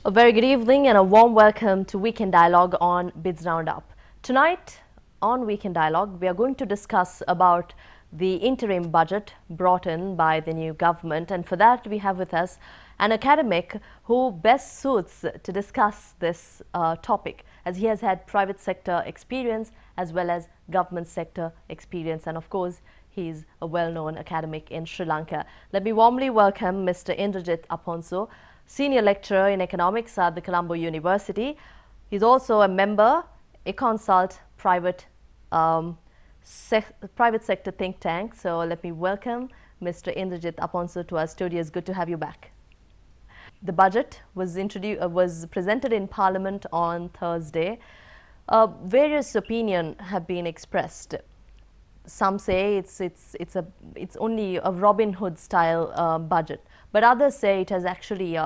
A very good evening and a warm welcome to Weekend Dialogue on BizRoundUP. Tonight on Weekend Dialogue, we are going to discuss about the interim budget brought in by the new government, and for that we have with us an academic who best suits to discuss this topic, as he has had private sector experience as well as government sector experience, and of course he's a well-known academic in Sri Lanka. Let me warmly welcome Mr. Indrajith Aponsu, Senior Lecturer in Economics at the Colombo University. He's also a member, a consult, private sector think tank. So let me welcome Mr. Indrajith Aponsu to our studio. It's good to have you back. The budget was presented in Parliament on Thursday. Various opinions have been expressed. Some say it's only a Robin Hood style budget, but others say it has actually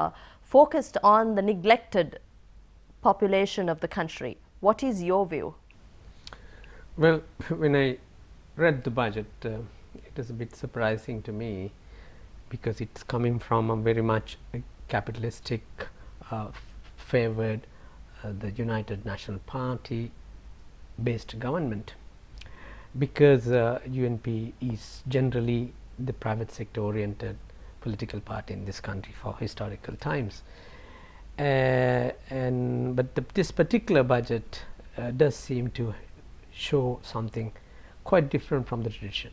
focused on the neglected population of the country. What is your view? Well, when I read the budget, it is a bit surprising to me because it's coming from a very much capitalistic, favored the United National Party based government. Because UNP is generally the private sector oriented political party in this country for historical times, but this particular budget does seem to show something quite different from the tradition.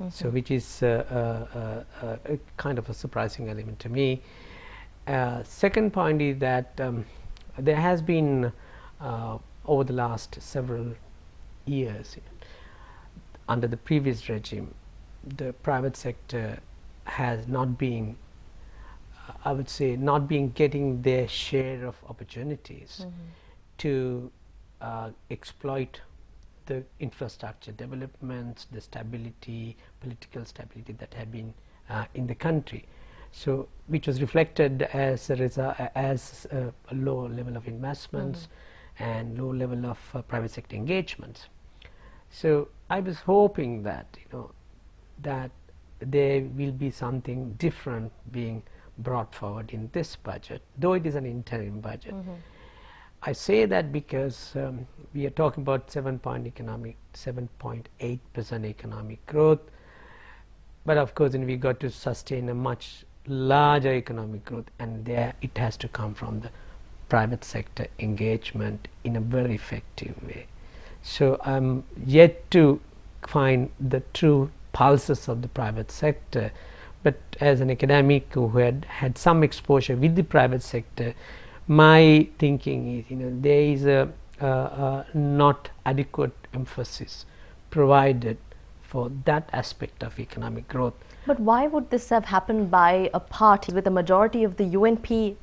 So which is a kind of a surprising element to me. Second point is that there has been over the last several years, under the previous regime, the private sector has not been, I would say, not been getting their share of opportunities to exploit the infrastructure developments, the stability, political stability that have been in the country. So, which was reflected as a low level of investments and low level of private sector engagements. So I was hoping that that there will be something different being brought forward in this budget, though it is an interim budget. I say that because we are talking about 7.8% economic growth, but of course we got to sustain a much larger economic growth, and there it has to come from the private sector engagement in a very effective way. So I'm yet to find the true pulses of the private sector, but as an academic who had some exposure with the private sector, my thinking is there is a not adequate emphasis provided for that aspect of economic growth. But why would this have happened by a party with a majority of the UNP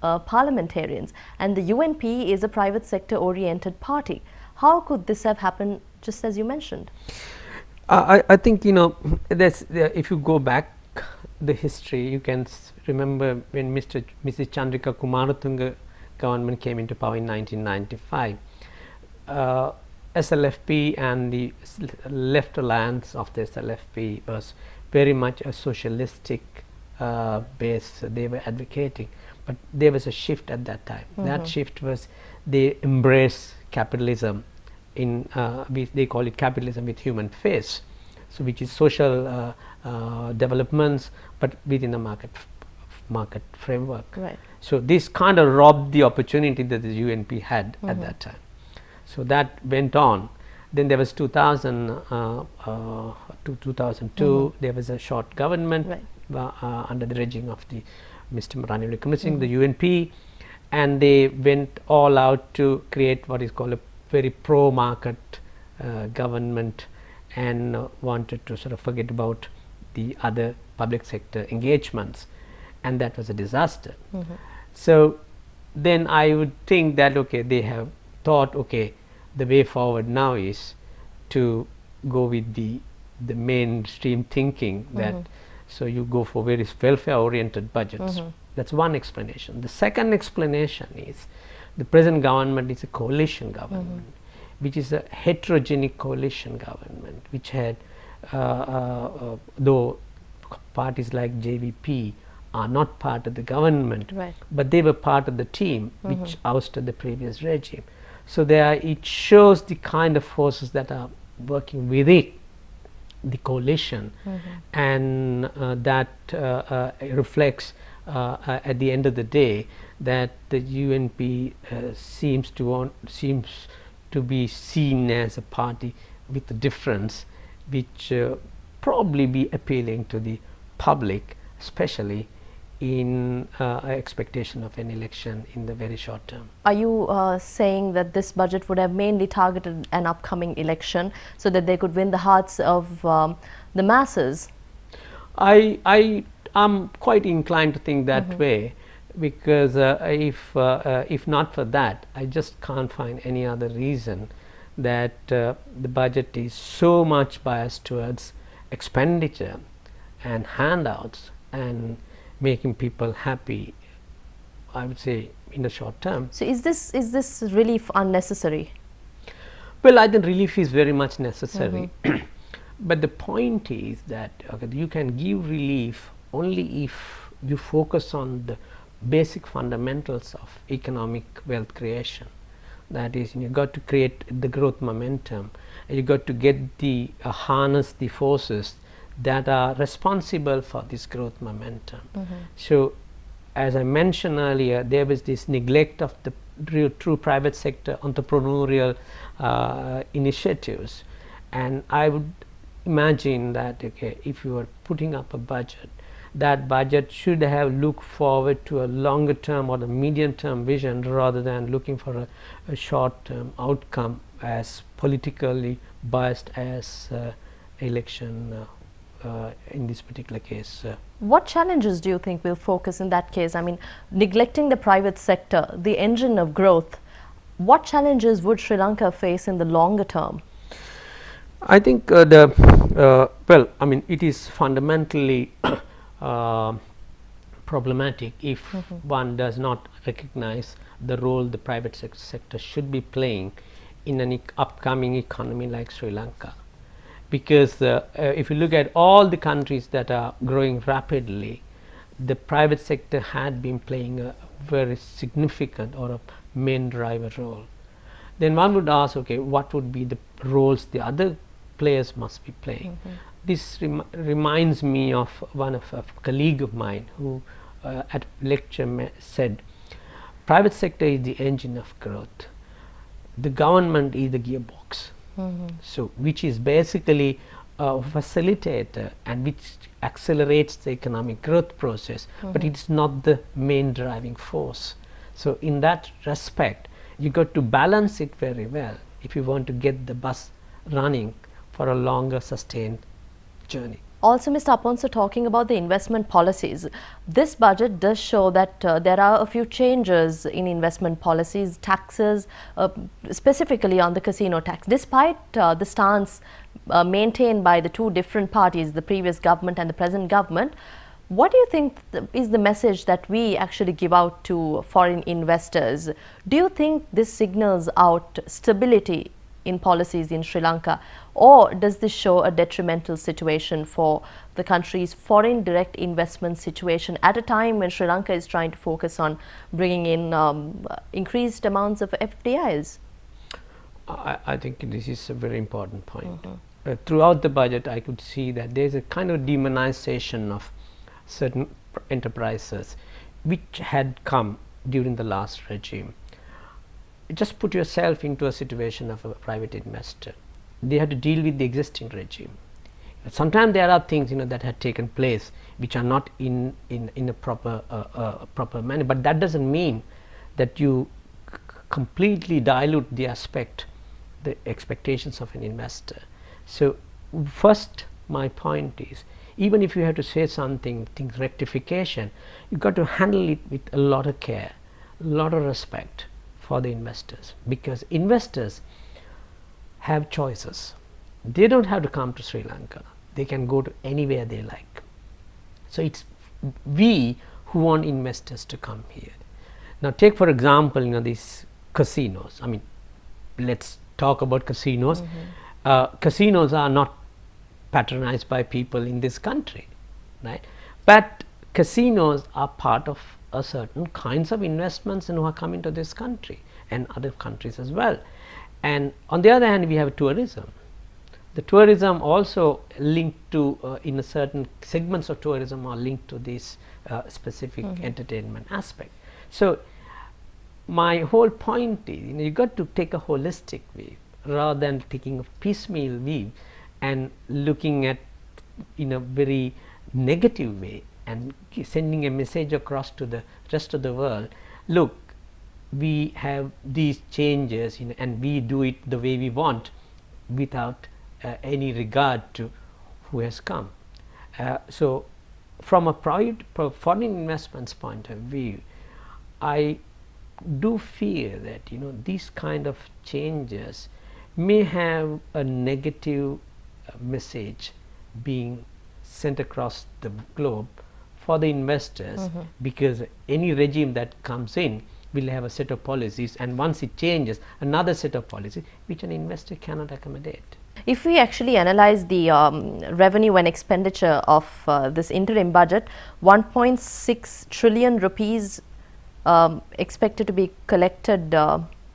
parliamentarians, and the UNP is a private sector oriented party? How could this have happened, just as you mentioned? I think if you go back the history, you can remember when Mrs. Chandrika Kumaratunga government came into power in 1995. SLFP and the left alliance of the SLFP was very much a socialistic base they were advocating, but there was a shift at that time. That shift was they embrace capitalism in they call it capitalism with human face, so which is social developments but within a market framework. Right. So this kind of robbed the opportunity that the UNP had at that time. So that went on. Then there was 2000 to 2002 there was a short government under the regime of the Mr. Ranil Wickremesinghe, the UNP, and they went all out to create what is called a very pro-market government, and wanted to sort of forget about the other public sector engagements, and that was a disaster. So then I would think that they have thought the way forward now is to go with the mainstream thinking, that so you go for various welfare oriented budgets. That's one explanation. The second explanation is the present government is a coalition government, which is a heterogenic coalition government, which had though parties like JVP are not part of the government, Right. but they were part of the team which ousted the previous regime. So it shows the kind of forces that are working within the coalition, and that reflects at the end of the day that the UNP seems to be seen as a party with a difference, which probably be appealing to the public, especially in expectation of an election in the very short term. Are you saying that this budget would have mainly targeted an upcoming election so that they could win the hearts of the masses? I am quite inclined to think that way, because if not for that, I just can't find any other reason that the budget is so much biased towards expenditure and handouts and making people happy, I would say, in the short term. So is this relief unnecessary? Well, I think relief is very much necessary. But the point is that you can give relief only if you focus on the basic fundamentals of economic wealth creation. That is, you got to create the growth momentum, and you got to get the harness the forces that are responsible for this growth momentum. So, as I mentioned earlier, there was this neglect of the true private sector entrepreneurial initiatives, and I would imagine that if you are putting up a budget, that budget should have looked forward to a longer term or a medium term vision, rather than looking for a short term outcome as politically biased as election in this particular case. What challenges do you think will focus in that case? I mean, neglecting the private sector, the engine of growth, what challenges would Sri Lanka face in the longer term? I think well, I mean, it is fundamentally problematic if one does not recognize the role the private sector should be playing in an upcoming economy like Sri Lanka. Because if you look at all the countries that are growing rapidly, the private sector had been playing a very significant or a main driver role. Then one would ask, okay, what would be the roles the other players must be playing? This reminds me of one of a colleague of mine who at lecture said, private sector is the engine of growth, the government is the gearbox. So which is basically a facilitator and which accelerates the economic growth process, but it's not the main driving force. So in that respect, you got to balance it very well if you want to get the bus running for a longer sustained journey. Also, Mr. Aponsu, talking about the investment policies, this budget does show that there are a few changes in investment policies, taxes, specifically on the casino tax. Despite the stance maintained by the two different parties, the previous government and the present government, what do you think is the message that we actually give out to foreign investors? Do you think this signals out stability in policies in Sri Lanka, or does this show a detrimental situation for the country's foreign direct investment situation at a time when Sri Lanka is trying to focus on bringing in increased amounts of FDIs? I think this is a very important point. Throughout the budget, I could see that there is a kind of demonization of certain enterprises which had come during the last regime. Just put yourself into a situation of a private investor. They had to deal with the existing regime. Sometimes there are things that had taken place which are not in a proper manner, but that doesn't mean that you completely dilute the expectations of an investor. So first, my point is, even if you have to say something, things rectification, you got to handle it with a lot of care, a lot of respect for the investors, because investors have choices. They don't have to come to Sri Lanka. They can go to anywhere they like. So it's we who want investors to come here. Now take for example, these casinos. I mean, let's talk about casinos. Casinos are not patronized by people in this country, right? But casinos are part of a certain kinds of investments and who are coming to this country and other countries as well. And on the other hand, we have tourism. The tourism also linked to in a certain segments of tourism are linked to this specific entertainment aspect. So my whole point is, you got to take a holistic view rather than taking a piecemeal view and looking at in a very negative way and sending a message across to the rest of the world. Look, we have these changes, and we do it the way we want without any regard to who has come. So from a foreign investments point of view, I do fear that these kind of changes may have a negative message being sent across the globe for the investors, because any regime that comes in will have a set of policies, and once it changes, another set of policies which an investor cannot accommodate. If we actually analyze the revenue and expenditure of this interim budget, 1.6 trillion rupees expected to be collected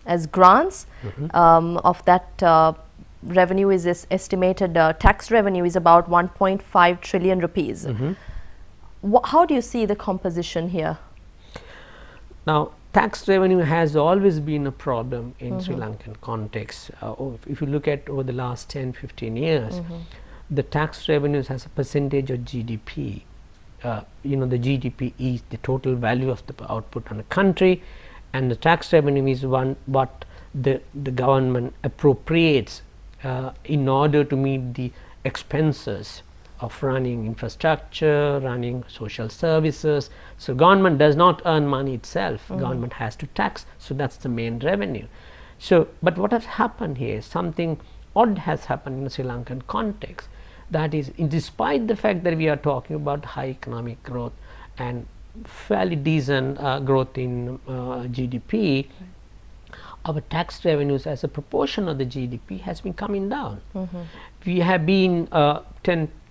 as grants. Of that revenue is estimated tax revenue is about 1.5 trillion rupees. How do you see the composition here? Now, tax revenue has always been a problem in Sri Lankan context. If you look at over the last 10-15 years, the tax revenues as a percentage of GDP, the GDP is the total value of the output on a country, and the tax revenue is what the government appropriates in order to meet the expenses of running infrastructure, running social services. So government does not earn money itself, government has to tax, so that's the main revenue. So but what has happened here, something odd has happened in the Sri Lankan context, that is, despite the fact that we are talking about high economic growth and fairly decent growth in GDP, our tax revenues as a proportion of the GDP has been coming down. We have been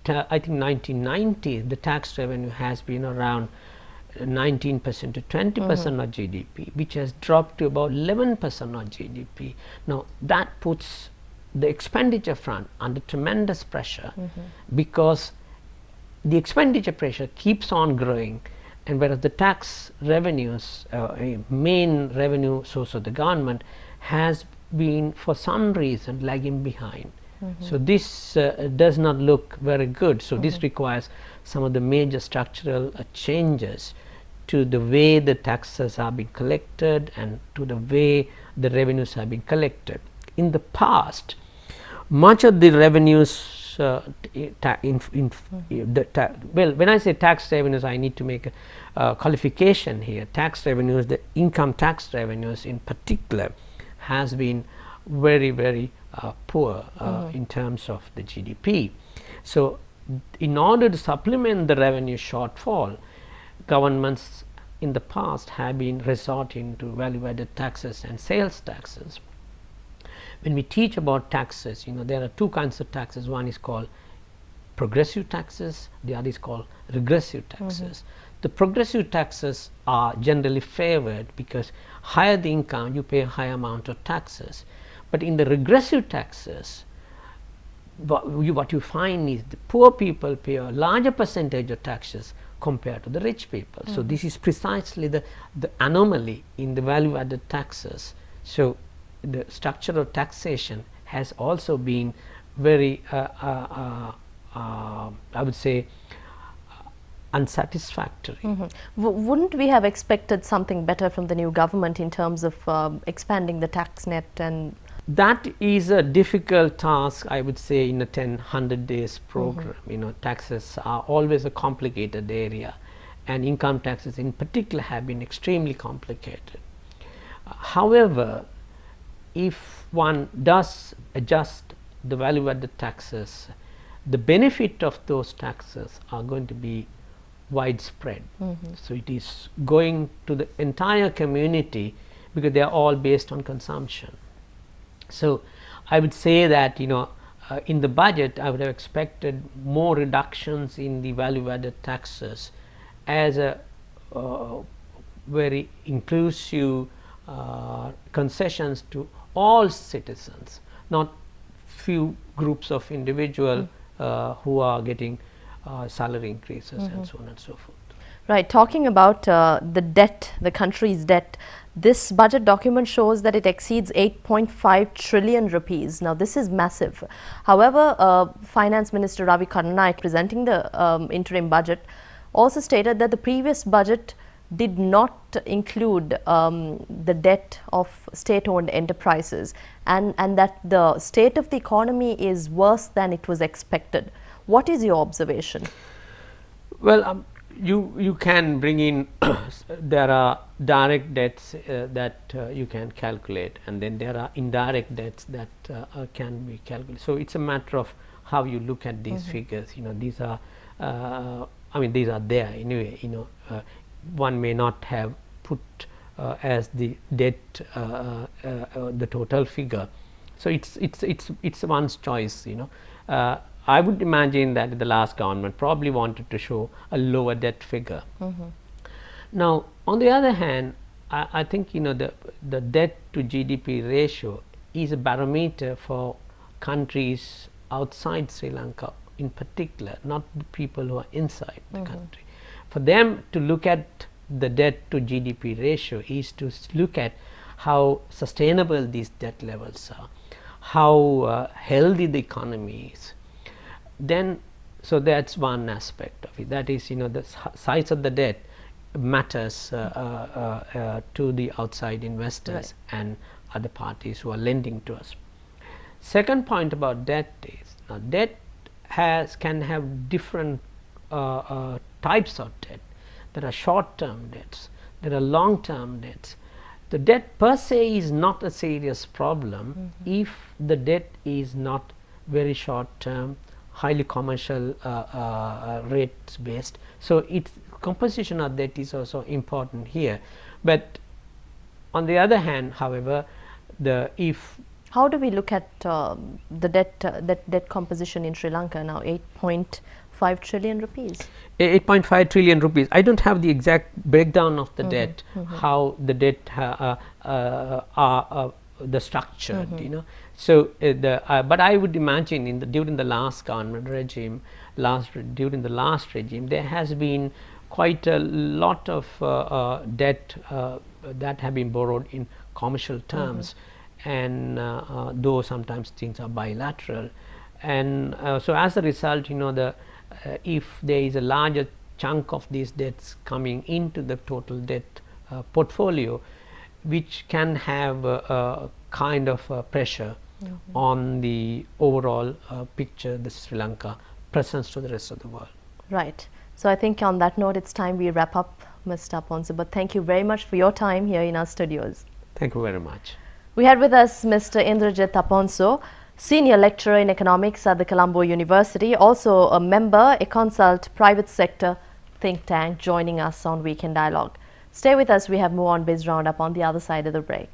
I think 1990 the tax revenue has been around 19% to 20% of GDP, which has dropped to about 11% of GDP. Now that puts the expenditure front under tremendous pressure, because the expenditure pressure keeps on growing, and whereas the tax revenues, main revenue source of the government, has been for some reason lagging behind. So this does not look very good. So this requires some of the major structural changes to the way the taxes are being collected and to the way the revenues are being collected. In the past, much of the revenues well, when I say tax revenues, I need to make a qualification here. Tax revenues, the income tax revenues in particular, has been very poor in terms of the GDP. So in order to supplement the revenue shortfall, governments in the past have been resorting to value added taxes and sales taxes. When we teach about taxes, there are two kinds of taxes. One is called progressive taxes, the other is called regressive taxes. The progressive taxes are generally favored because higher the income, you pay a higher amount of taxes. But in the regressive taxes, what you find is the poor people pay a larger percentage of taxes compared to the rich people. So this is precisely the anomaly in the value added taxes. So the structure of taxation has also been very I would say unsatisfactory. Wouldn't we have expected something better from the new government in terms of expanding the tax net? And that is a difficult task, I would say, in a 100 days program. Taxes are always a complicated area, and income taxes in particular have been extremely complicated. However, if one does adjust the value added taxes, the benefit of those taxes are going to be widespread. So it is going to the entire community because they are all based on consumption. So I would say that in the budget I would have expected more reductions in the value added taxes as a very inclusive concessions to all citizens, not few groups of individuals who are getting salary increases and so on and so forth. Right, talking about the debt, the country's debt, this budget document shows that it exceeds 8.5 trillion rupees. Now, this is massive. However, Finance Minister Ravi Karnanaik, presenting the interim budget, also stated that the previous budget did not include the debt of state-owned enterprises, and that the state of the economy is worse than it was expected. What is your observation? Well, you can bring in there are direct debts that you can calculate, and then there are indirect debts that can be calculated. So it's a matter of how you look at these figures. These are I mean, these are there anyway. One may not have put as the debt the total figure. So it's one's choice. I would imagine that the last government probably wanted to show a lower debt figure. Now, on the other hand, I think the debt to GDP ratio is a barometer for countries outside Sri Lanka in particular, not the people who are inside the country. For them to look at the debt to GDP ratio is to look at how sustainable these debt levels are, how healthy the economy is. Then, so that's one aspect of it. That is, the size of the debt matters to the outside investors and other parties who are lending to us. Second point about debt is, now debt can have different types of debt. There are short-term debts, there are long-term debts. The debt per se is not a serious problem if the debt is not very short-term, highly commercial rates based. So its composition of debt is also important here. But on the other hand, however, how do we look at the debt composition in Sri Lanka now? 8.5 trillion rupees. 8.5 trillion rupees. I don't have the exact breakdown of the debt, how the debt are the structure, So, but I would imagine during the last government regime, during the last regime, there has been quite a lot of debt that have been borrowed in commercial terms, and though sometimes things are bilateral, and so as a result, if there is a larger chunk of these debts coming into the total debt portfolio, which can have a kind of pressure on the overall picture the Sri Lanka presents to the rest of the world. Right. So I think on that note, it's time we wrap up, Mr. Aponsu. But thank you very much for your time here in our studios. Thank you very much. We had with us Mr. Indrajith Aponsu, Senior Lecturer in Economics at the Colombo University, also a member, a consult, private sector think tank, joining us on Weekend Dialogue. Stay with us. We have more on Biz Roundup on the other side of the break.